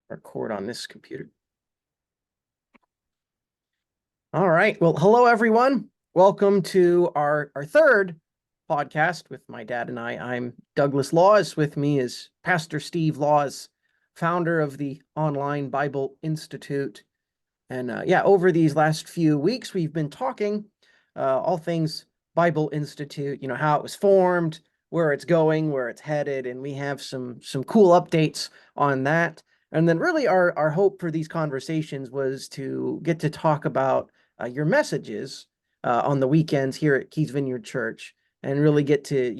Record on this computer. All right. Well, hello, everyone. Welcome to our third podcast with my dad and I. I'm Douglas Laws. With me is Pastor Steve Laws, founder of the Online Bible Institute. And over these last few weeks, we've been talking all things Bible Institute, how it was formed, where it's going, where it's headed, and we have some cool updates on that. And then really our hope for these conversations was to get to talk about your messages on the weekends here at Keys Vineyard Church and really get to,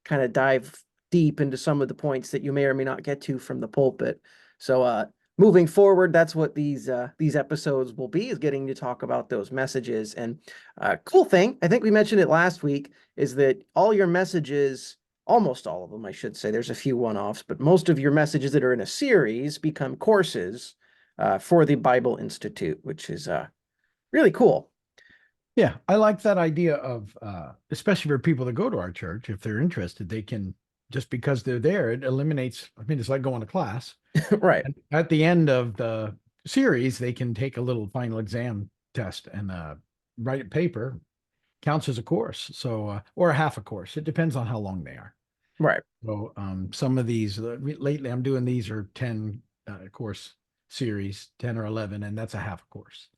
kind of dive deep into some of the points that you may or may not get to from the pulpit. So moving forward, that's what these episodes will be, is getting to talk about those messages. And cool thing, I think we mentioned it last week, is that all your messages, almost all of them, I should say, there's a few one-offs, but most of your messages that are in a series become courses for the Bible Institute, which is really cool. Yeah, I like that idea of, especially for people that go to our church, if they're interested, they can, just because they're there, it eliminates, it's like going to class. Right. And at the end of the series, they can take a little final exam test and write a paper, counts as a course. So, or a half a course. It depends on how long they are. Right. So some of these, lately I'm doing, these are 10 course series, 10 or 11, and that's a half a course.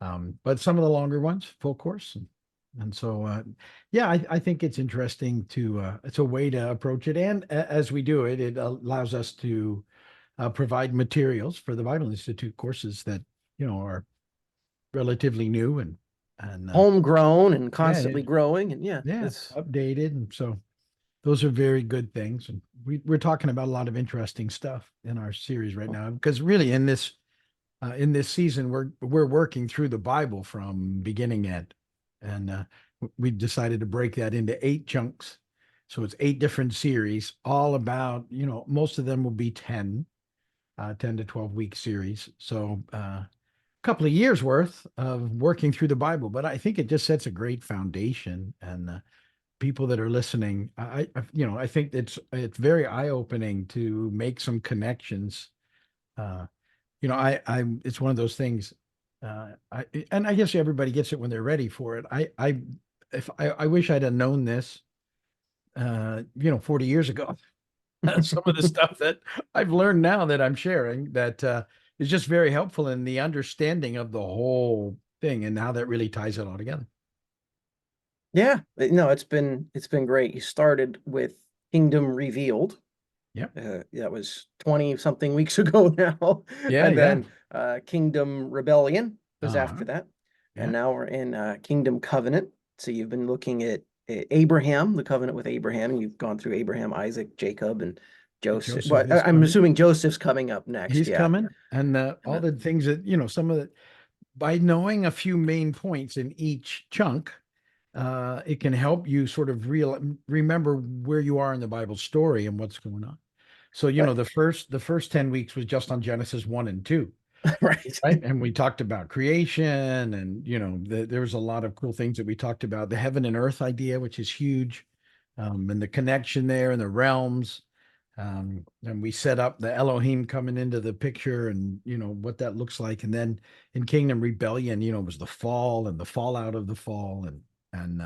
But some of the longer ones, full course. And so, I think it's interesting to, it's a way to approach it. And as we do it, it allows us to provide materials for the Bible Institute courses that, are relatively new and homegrown and constantly growing. And it's updated. And so those are very good things. And we're talking about a lot of interesting stuff in our series right now, because really in this season, we're working through the Bible from beginning end. And we decided to break that into 8 chunks. So it's 8 different series, all about, most of them will be 10 to 12 week series. So a couple of years worth of working through the Bible, but I think it just sets a great foundation. And people that are listening, I think it's very eye-opening to make some connections. It's one of those things. And I guess everybody gets it when they're ready for it. I wish I'd have known this, 40 years ago. Some of the stuff that I've learned now that I'm sharing that is just very helpful in the understanding of the whole thing and how that really ties it all together. Yeah, no, it's been great. You started with Kingdom Revealed. Yep. That was 20 something weeks ago now. Yeah. And then Kingdom Rebellion was after that. Yeah. And now we're in Kingdom Covenant. So you've been looking at Abraham, the covenant with Abraham, and you've gone through Abraham, Isaac, Jacob, and Joseph. Well, I'm assuming Joseph's coming up next. He's coming. And all the things that, some of the, by knowing a few main points in each chunk, it can help you sort of remember where you are in the Bible story and what's going on. So, the first 10 weeks was just on Genesis 1 and 2. Right. And we talked about creation and, there was a lot of cool things that we talked about. The heaven and earth idea, which is huge, and the connection there and the realms. And we set up the Elohim coming into the picture and, what that looks like. And then in Kingdom Rebellion, it was the fall and the fallout of the fall and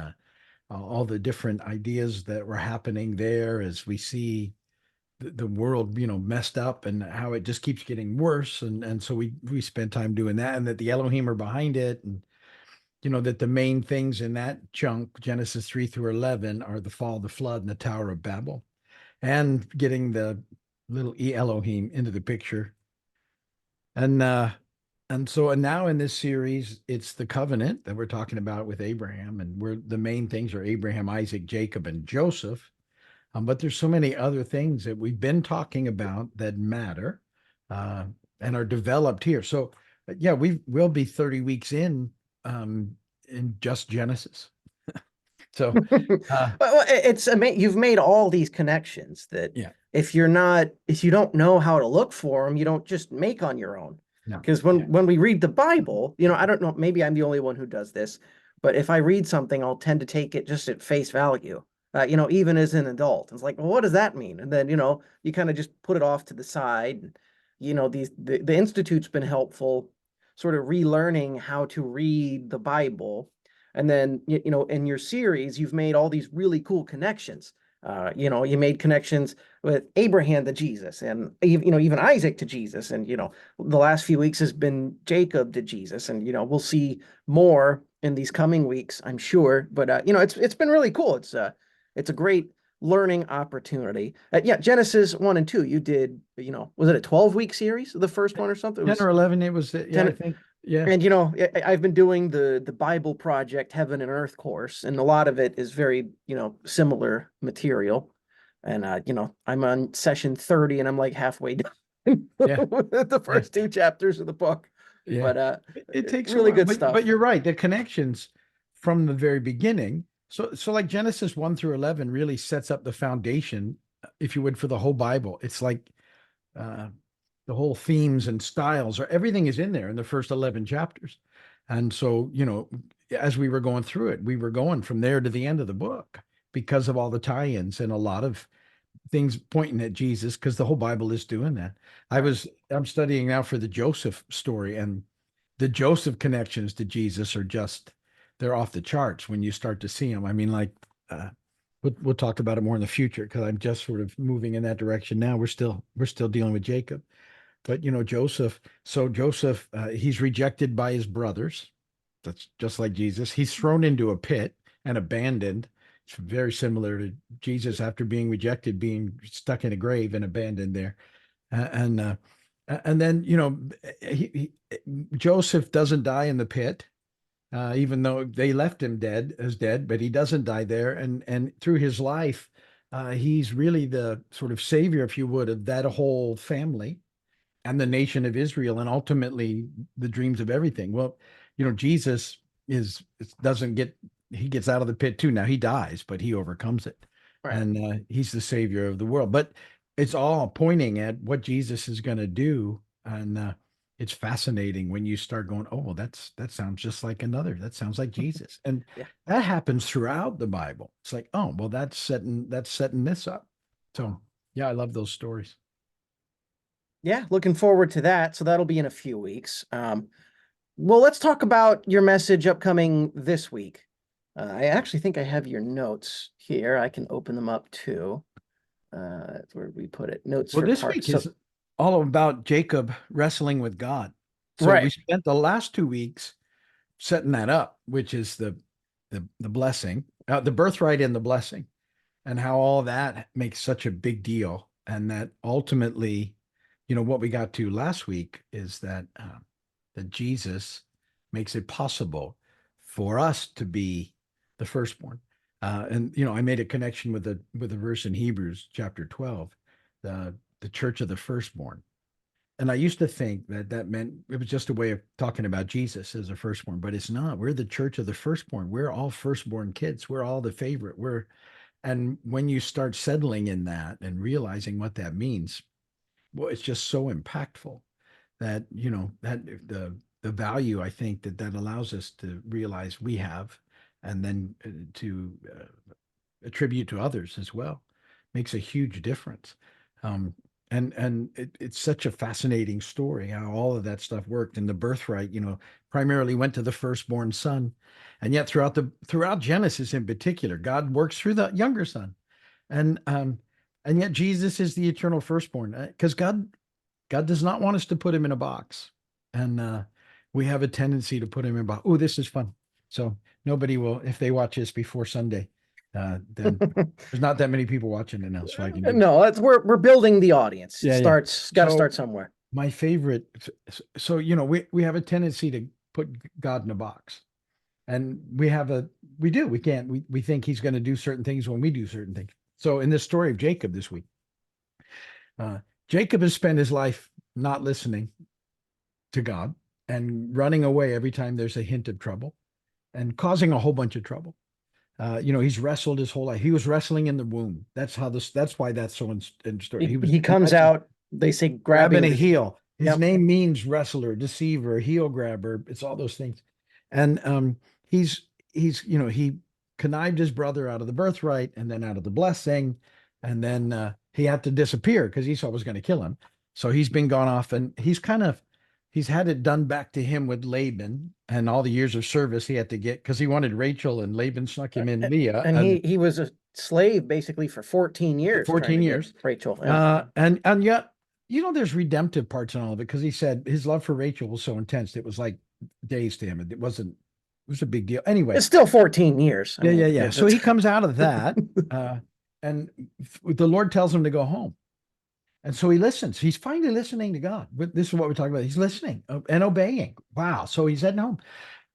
all the different ideas that were happening there as we see the world, messed up and how it just keeps getting worse. And so we spent time doing that, and that the Elohim are behind it. And, that the main things in that chunk, Genesis 3 through 11, are the fall, the flood, and the Tower of Babel, and getting the little Elohim into the picture. And now in this series, it's the covenant that we're talking about with Abraham, and the main things are Abraham, Isaac, Jacob, and Joseph. But there's so many other things that we've been talking about that matter and are developed here. So we'll be 30 weeks in just Genesis. So it's amazing. You've made all these connections that if you don't know how to look for them, you don't just make on your own. Because when we read the Bible, I don't know, maybe I'm the only one who does this, but if I read something, I'll tend to take it just at face value. Even as an adult. It's like, well, what does that mean? And then, you kind of just put it off to the side. the Institute's been helpful, sort of relearning how to read the Bible. And then, in your series, you've made all these really cool connections. You made connections with Abraham to Jesus, and even Isaac to Jesus. And, the last few weeks has been Jacob to Jesus. And, we'll see more in these coming weeks, I'm sure. But, it's been really cool. It's a great learning opportunity. Yeah, Genesis 1 and 2, you did, was it a 12-week series, the first one or something? It 10 was or 11, it was, yeah, 10, I think, yeah. and I've been doing the Bible Project Heaven and Earth course, and a lot of it is very, similar material. And I'm on session 30 and I'm like halfway done Yeah. with the first two chapters of the book. Yeah. But It takes a really while, good but stuff. you're right. The connections from the very beginning. So like Genesis 1 through 11 really sets up the foundation, if you would, for the whole Bible. It's like uh, the whole themes and styles, or everything is in there in the first 11 chapters. And so, as we were going through it, we were going from there to the end of the book because of all the tie-ins and a lot of things pointing at Jesus, because the whole Bible is doing that. I'm studying now for the Joseph story, and the Joseph connections to Jesus are they're off the charts when you start to see them. I mean, like, we'll talk about it more in the future, because I'm just sort of moving in that direction now. We're still dealing with Jacob, but Joseph. So Joseph, he's rejected by his brothers. That's just like Jesus. He's thrown into a pit and abandoned. It's very similar to Jesus after being rejected, being stuck in a grave and abandoned there. And then, Joseph doesn't die in the pit, even though they left him dead, but he doesn't die there. And through his life, he's really the sort of savior, if you would, of that whole family and the nation of Israel, and ultimately the dreams of everything. Well, Jesus he gets out of the pit too. Now he dies, but he overcomes it. Right. And he's the savior of the world. But it's all pointing at what Jesus is going to do. And it's fascinating when you start going, oh, well, that sounds just like that sounds like Jesus. And Yeah. that happens throughout the Bible. It's like, oh, well, that's setting this up. So yeah, I love those stories. Yeah, looking forward to that. So that'll be in a few weeks. Well, let's talk about your message upcoming this week. I actually think I have your notes here. I can open them up too. That's where we put it. Notes Well, for this parts. week is all about Jacob wrestling with God. So we spent the last 2 weeks setting that up, which is the blessing, the birthright and the blessing, and how all that makes such a big deal. And that ultimately, what we got to last week is that Jesus makes it possible for us to be the firstborn. And I made a connection with the verse in Hebrews chapter 12, the church of the firstborn. And I used to think that meant it was just a way of talking about Jesus as a firstborn, but it's not. We're the church of the firstborn. We're all firstborn kids. We're all the favorite. And when you start settling in that and realizing what that means, well, it's just so impactful that, that the value, I think, that allows us to realize we have, and then to attribute to others as well, makes a huge difference. And it's such a fascinating story how all of that stuff worked. And the birthright, primarily went to the firstborn son. And yet throughout Genesis in particular, God works through the younger son. And yet Jesus is the eternal firstborn, because God does not want us to put him in a box. And we have a tendency to put him in a box. Oh, this is fun. So nobody will, if they watch this before Sunday, then there's not that many people watching it now. So I can do. No, we're building the audience. Yeah, Got to start somewhere. My favorite. So, we have a tendency to put God in a box, and we can't, we think he's going to do certain things when we do certain things. So in this story of Jacob this week, Jacob has spent his life not listening to God and running away every time there's a hint of trouble, and causing a whole bunch of trouble. He's wrestled his whole life. He was wrestling in the womb. That's why that's so in story. He comes out, they say grabbing a heel. His Yep. name means wrestler, deceiver, heel grabber. It's all those things. And he connived his brother out of the birthright and then out of the blessing. And then he had to disappear because Esau was going to kill him. So he's been gone off, and he's had it done back to him with Laban and all the years of service he had to get, because he wanted Rachel, and Laban snuck him in Leah, And and he was a slave basically for 14 years trying 14 to get years. Rachel. Yeah. And yet, there's redemptive parts in all of it, because he said his love for Rachel was so intense, it was like days to him. It was a big deal. Anyway, It's still 14 years. I mean, yeah. So he comes out of that, and the Lord tells him to go home. And so he listens. He's finally listening to God. But this is what we're talking about. He's listening and obeying. Wow. So he's heading home.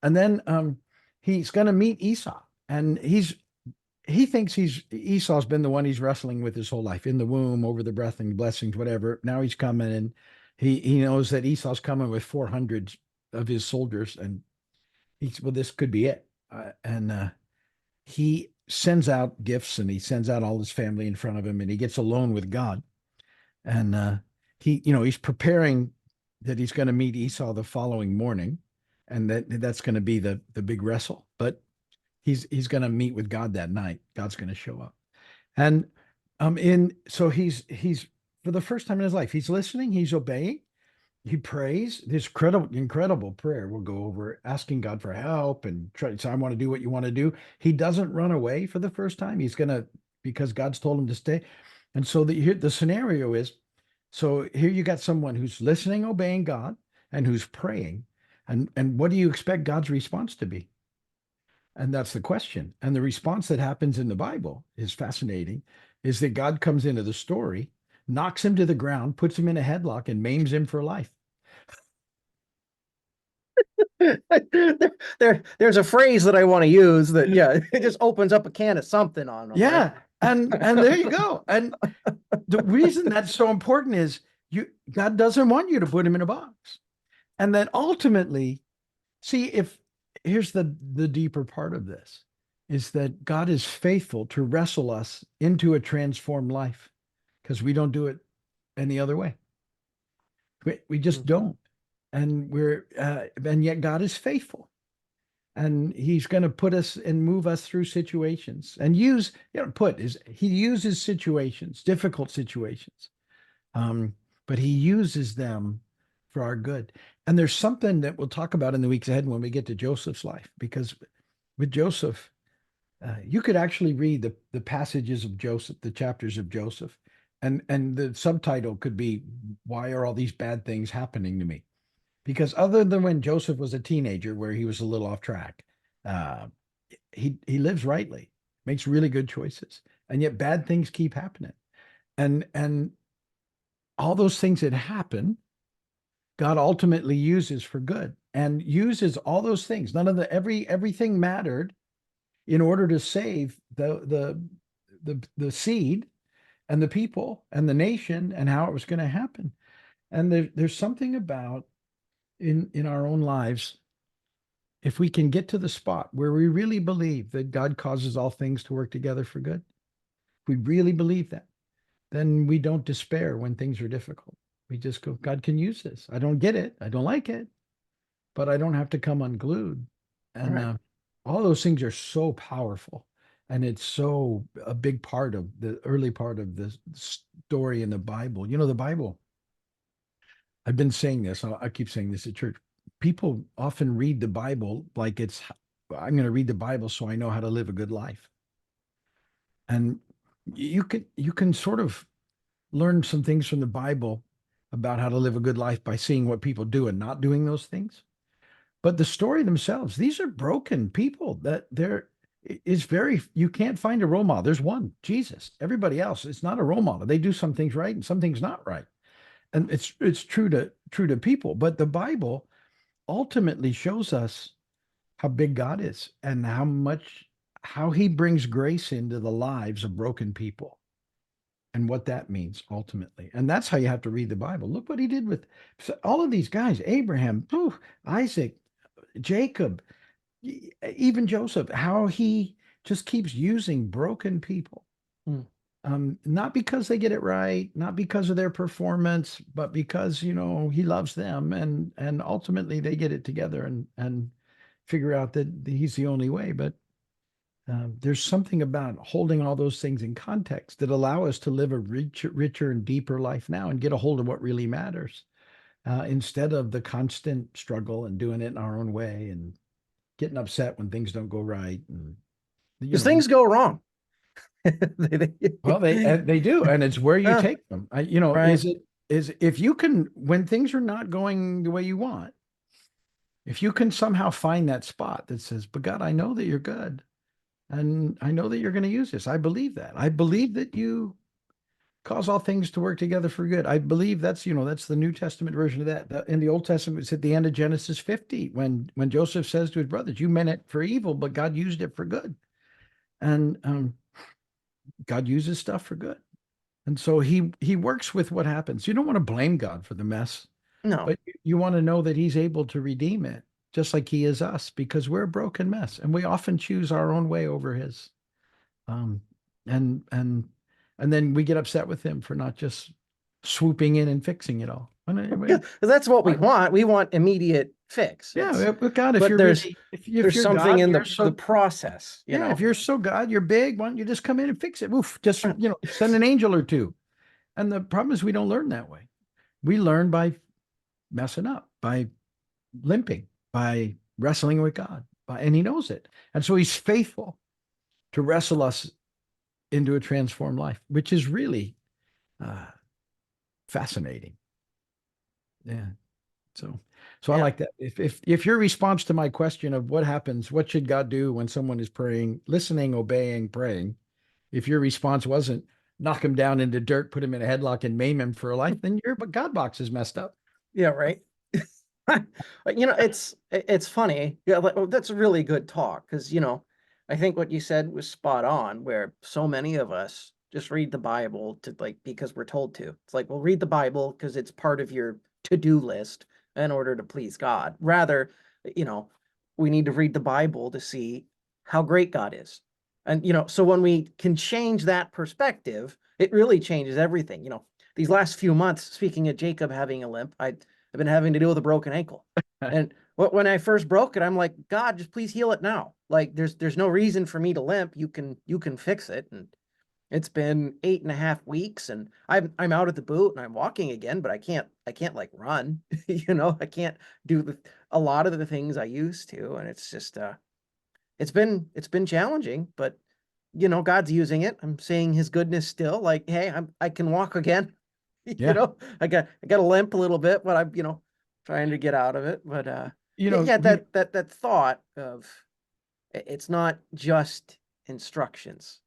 And then he's going to meet Esau. And he thinks Esau's been the one he's wrestling with his whole life, in the womb, over the breath and blessings, whatever. Now he's coming, and he knows that Esau's coming with 400 of his soldiers. And well, this could be it. And he sends out gifts, and he sends out all his family in front of him, and he gets alone with God. And he's preparing that he's going to meet Esau the following morning, and that's going to be the big wrestle. But he's going to meet with God that night. God's going to show up. And so he's for the first time in his life, he's listening, he's obeying, he prays this incredible prayer. We'll go over, asking God for help and try to say, I want to do what you want to do. He doesn't run away for the first time. He's going to, because God's told him to stay. And so the scenario is, so here you got someone who's listening, obeying God, and who's praying. And what do you expect God's response to be? And that's the question. And the response that happens in the Bible is fascinating, is that God comes into the story, knocks him to the ground, puts him in a headlock, and maims him for life. There's a phrase that I want to use that, it just opens up a can of something on them. Yeah. Right? And there you go. And the reason that's so important is God doesn't want you to put him in a box. And then ultimately, here's the deeper part of this, is that God is faithful to wrestle us into a transformed life, because we don't do it any other way. We just don't. And and yet God is faithful, and he's going to put us and move us through situations, and he uses situations, difficult situations. But he uses them for our good. And there's something that we'll talk about in the weeks ahead when we get to Joseph's life, because with Joseph, you could actually read the passages of Joseph, the chapters of Joseph, and the subtitle could be, why are all these bad things happening to me? Because other than when Joseph was a teenager, where he was a little off track, he lives rightly, makes really good choices, and yet bad things keep happening. And all those things that happen, God ultimately uses for good, and uses all those things. Everything mattered in order to save the seed and the people and the nation, and how it was going to happen. And there's something about in our own lives, if we can get to the spot where we really believe that God causes all things to work together for good, if we really believe that, then we don't despair when things are difficult. We just go, God can use this. I don't get it. I don't like it, but I don't have to come unglued. And Right. All those things are so powerful. And it's so a big part of the early part of the story in the Bible. The Bible, I've been saying this, I keep saying this at church. People often read the Bible like I'm going to read the Bible so I know how to live a good life. And you can sort of learn some things from the Bible about how to live a good life by seeing what people do and not doing those things. But the story themselves, these are broken people that you can't find a role model. There's one, Jesus. Everybody else, it's not a role model. They do some things right and some things not right. And it's true to people, but the Bible ultimately shows us how big God is, and how he brings grace into the lives of broken people, and what that means ultimately. And that's how you have to read the Bible. Look what he did with all of these guys: Abraham, Isaac, Jacob, even Joseph, how he just keeps using broken people. Not because they get it right, not because of their performance, but because, he loves them, and ultimately they get it together and figure out that he's the only way. But there's something about holding all those things in context that allow us to live a richer and deeper life now and get a hold of what really matters, instead of the constant struggle and doing it in our own way and getting upset when things don't go right. And, Because things go wrong. well, they do, and it's where you Uh, take them. right. Is if you can, when things are not going the way you want, if you can somehow find that spot that says, "But God, I know that you're good, and I know that you're going to use this. I believe that. I believe that you cause all things to work together for good. I believe that's the New Testament version of that. In the Old Testament, it's at the end of Genesis 50 when Joseph says to his brothers, "You meant it for evil, but God used it for good." And God uses stuff for good. And so he works with what happens. You don't want to blame God for the mess, No. but you want to know that he's able to redeem it, just like he is us, because we're a broken mess and we often choose our own way over his. Um, and and and then we get upset with him for not just swooping in and fixing it all. And Yeah, 'cause that's what we want. We want immediate fix. yeah, but God, if But you're really, if there's you're something God, in you're the so, process, yeah, if you're so God, you're big, why don't you just come in and fix it? Oof, just, send an angel or two. And the problem is we don't learn that way. We learn by messing up, by limping, by wrestling with God, and he knows it. And so he's faithful to wrestle us into a transformed life, which is really uh, fascinating. Yeah. So I Yeah. like that. If your response to my question of what happens, what should God do when someone is praying, listening, obeying, praying, if your response wasn't knock him down into dirt, put him in a headlock and maim him for a life, then your God box is messed up. Yeah, right. It's funny. Yeah, like, oh, that's a really good talk because I think what you said was spot on, where so many of us just read the Bible to like because we're told to. It's like, well, read the Bible because it's part of your to-do list in order to please God. Rather, you know, we need to read the Bible to see how great God is. And so when we can change that perspective, it really changes everything. These last few months, speaking of Jacob having a limp, I've been having to deal with a broken ankle. And when I first broke it, I'm like, God, just please heal it now. Like there's no reason for me to limp. You can fix it. And it's been 8.5 weeks and I'm out at the boot and I'm walking again, but I can't like run. I can't do a lot of the things I used to. And it's just it's been challenging, but God's using it. I'm seeing his goodness still. Like, hey, I can walk again. Yeah. I got a limp a little bit, but I'm trying to get out of it. But yeah, We, that thought of it's not just instructions,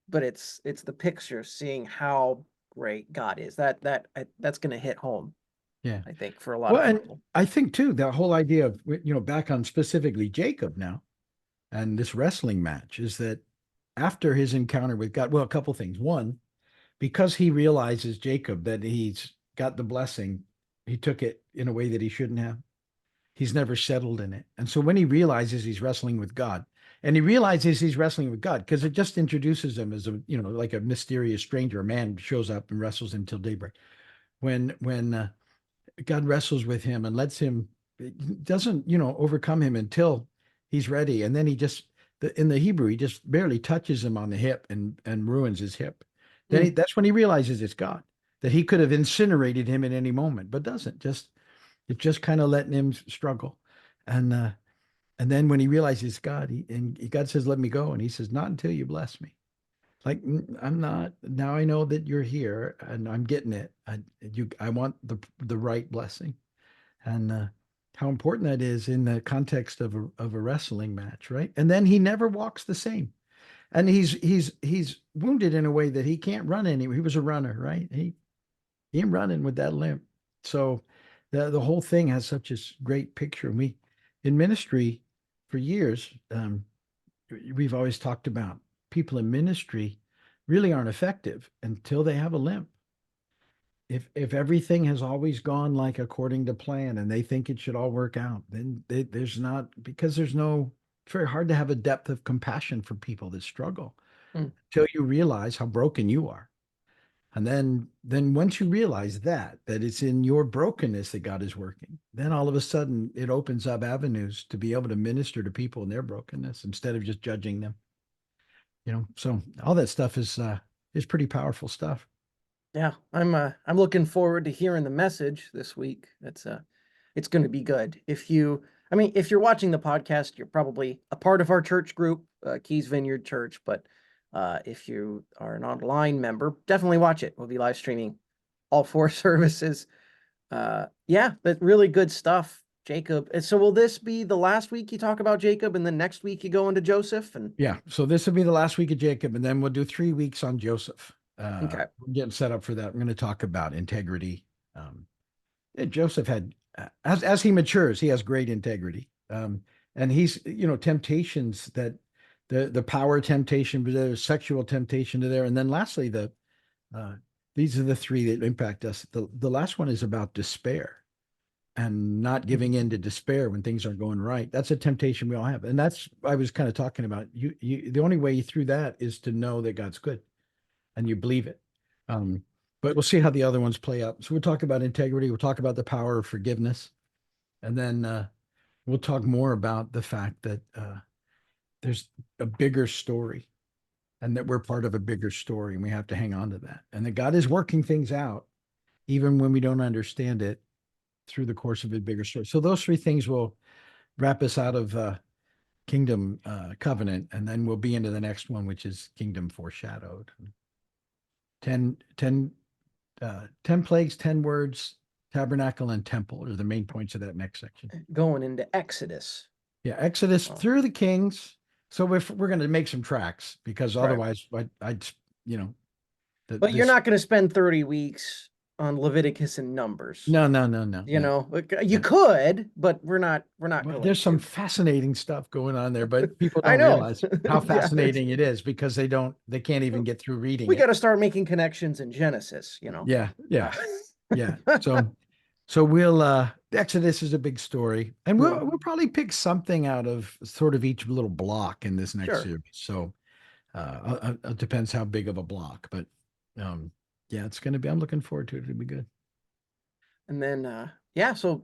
but it's the picture, seeing how great God is. That's going to hit home, yeah. I think, for a lot Well, of and people. I think too, that whole idea of, back on specifically Jacob now and this wrestling match is that after his encounter with God, well, a couple things. One, because he realizes Jacob that he's got the blessing, he took it in a way that he shouldn't have. He's never settled in it. And so when he realizes he's wrestling with God, and he realizes he's wrestling with God, because it just introduces him as like a mysterious stranger, a man shows up and wrestles him till daybreak. When God wrestles with him and lets him, doesn't, overcome him until he's ready. And then in the Hebrew, he just barely touches him on the hip and ruins his hip. Mm. That's when he realizes it's God, that he could have incinerated him at any moment, but doesn't. It's just kind of letting him struggle. And then when he realizes God, God says, "Let me go." And he says, "Not until you bless me." Like, I'm not, now I know that you're here and I'm getting it. I want the right blessing. And how important that is in the context of a wrestling match, right? And then he never walks the same. And he's wounded in a way that he can't run anymore. He was a runner, right? He ain't running with that limp. So the whole thing has such a great picture. And we in ministry for years, we've always talked about people in ministry really aren't effective until they have a limp. If everything has always gone like according to plan and they think it should all work out, then there's not, because there's no, it's very hard to have a depth of compassion for people that struggle Mm. until you realize how broken you are. And then once you realize that it's in your brokenness that God is working, then all of a sudden it opens up avenues to be able to minister to people in their brokenness instead of just judging them. So all that stuff is pretty powerful stuff. Yeah, I'm looking forward to hearing the message this week. It's going to be good. If you're watching the podcast, you're probably a part of our church group, Keys Vineyard Church. But if you are an online member, definitely watch it. We'll be live streaming all four services. Yeah, that's really good stuff, Jacob. And so will this be the last week you talk about Jacob, and then next week you go into Joseph? And Yeah. So this will be the last week of Jacob, and then we'll do 3 weeks on Joseph. okay, We're getting set up for that. We're going to talk about integrity. Joseph had, as he matures, he has great integrity. And he's, temptations that the power temptation, the sexual temptation to there. And then lastly, these are the three that impact us. The last one is about despair and not giving in to despair when things aren't going right. That's a temptation we all have. And that's, I was kind of talking about the only way through that is to know that God's good and you believe it. But we'll see how the other ones play out. So we'll talk about integrity. We'll talk about the power of forgiveness. And then we'll talk more about the fact that there's a bigger story and that we're part of a bigger story and we have to hang on to that. And that God is working things out, even when we don't understand it, through the course of a bigger story. So those three things will wrap us out of Kingdom Covenant. And then we'll be into the next one, which is Kingdom Foreshadowed. 10 plagues, 10 words, tabernacle and temple are the main points of that next section. going into Exodus. Yeah, Exodus through the Kings. So if we're going to make some tracks, because otherwise I'd But you're not going to spend 30 weeks on Leviticus and Numbers. No. You could, but we're not going There's some to. fascinating stuff going on there, but people I don't know. realize how fascinating it is because they can't even get through reading We it. got to start making connections in Genesis, Yeah. Yeah. So we'll Exodus is a big story, and we'll probably pick something out of sort of each little block in this next series. So it depends how big of a block, but yeah, it's gonna be. I'm looking forward to it. It'll be good. And then so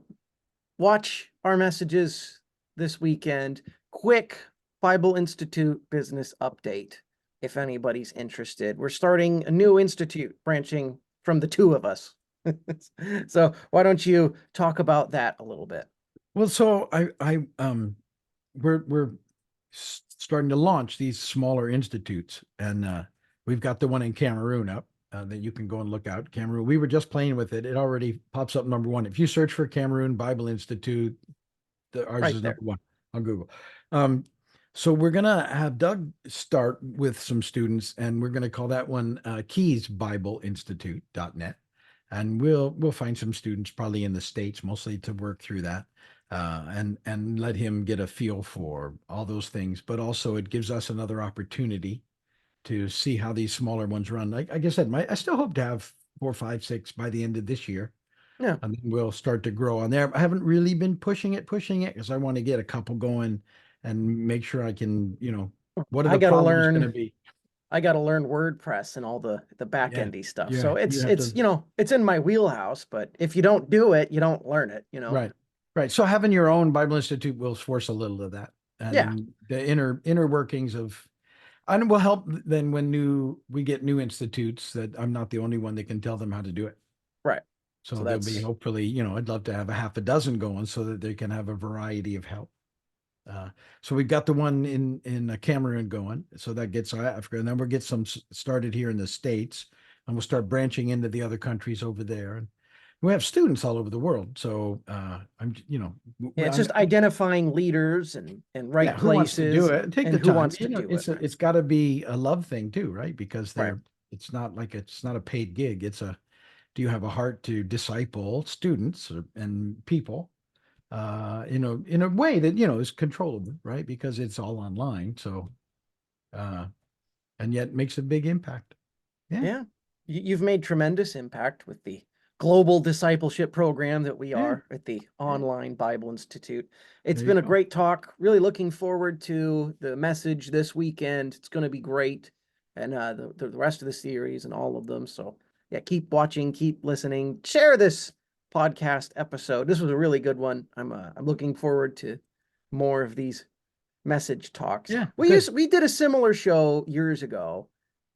watch our messages this weekend. Quick Bible Institute business update if anybody's interested. We're starting a new institute branching from the two of us. So why don't you talk about that a little bit? Well, so we're starting to launch these smaller institutes, and we've got the one in Cameroon up that you can go and look out. Cameroon. We were just playing with it. It already pops up number one. If you search for Cameroon Bible Institute, ours is number one on Google. So we're gonna have Doug start with some students, and we're gonna call that one keysbibleinstitute.net. And we'll find some students probably in the States mostly to work through that and let him get a feel for all those things. But also it gives us another opportunity to see how these smaller ones run. Like I said, I still hope to have 4, 5, 6 by the end of this year. Yeah. And then we'll start to grow on there. I haven't really been pushing it because I want to get a couple going and make sure I can, what are the problems going to be? I got to learn WordPress and all the back endy stuff. Yeah, so it's it's in my wheelhouse, but if you don't do it, you don't learn it, Right. So having your own Bible Institute will force a little of that. And the inner workings of, and will help then when we get new institutes that I'm not the only one that can tell them how to do it. Right. So there'll be hopefully, I'd love to have a half a dozen going so that they can have a variety of help. So we've got the one in Cameroon going, so that gets Africa, and then we'll get some started here in the States, and we'll start branching into the other countries over there. And we have students all over the world. So it's just identifying leaders and right who wants to do places it and take the who time. wants to do it. It's got to be a love thing too, right? Because it's not a paid gig. Do you have a heart to disciple students and people? In a way that, is controllable, right? Because it's all online. So, and yet makes a big impact. Yeah. You've made tremendous impact with the global discipleship program that we are at the Online Bible Institute. It's been a great talk. Really looking forward to the message this weekend. It's going to be great. And the rest of the series and all of them. So yeah, keep watching, keep listening, share this podcast episode. This was a really good one. I'm looking forward to more of these message talks. Yeah, We good. we did a similar show years ago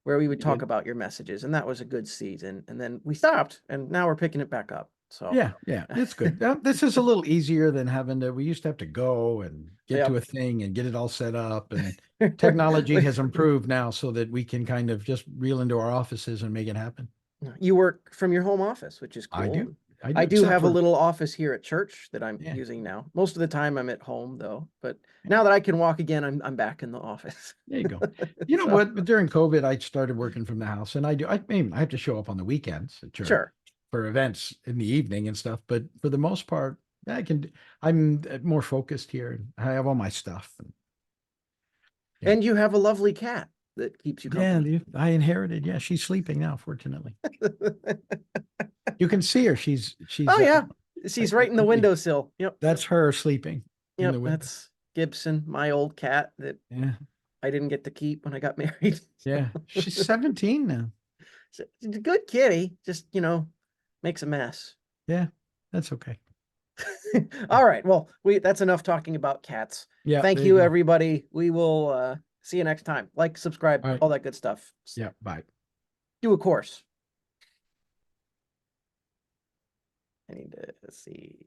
where we would We talk did. about your messages, and that was a good season. And then we stopped, and now we're picking it back up. So Yeah, yeah, it's good. This is a little easier than having to, we used to have to go and get to yep. a thing and get it all set up. And We're- technology we- has improved now so that we can kind of just reel into our offices and make it happen. you work from your home office, which is I cool. do. I I do, do except have a for, little office here at church that I'm yeah, using now. Most of the time I'm at home though, but yeah, now that I can walk again, I'm back in the office. there you go. You know So, what? But during COVID, I started working from the house, and I mean, I have to show up on the weekends at church sure. for events in the evening and stuff. But for the most part, I'm more focused here. I have all my stuff. Yeah. And you have a lovely cat that keeps you Yeah, company. I inherited. Yeah, she's sleeping now, fortunately. You can see her. She's Oh yeah. I, She's right in the I- windowsill. Yep. that's her sleeping in Yep. the window. That's Gibson, my old cat that Yeah. I didn't get to keep when I got married. Yeah. She's 17 now. She's a good kitty, just, makes a mess. Yeah. That's okay. All right. Well, that's enough talking about cats. Yeah, Thank there you, you go. everybody. We will see you next time. Like, subscribe, All right. all that good stuff. Yeah, bye. Do a course. I need to see.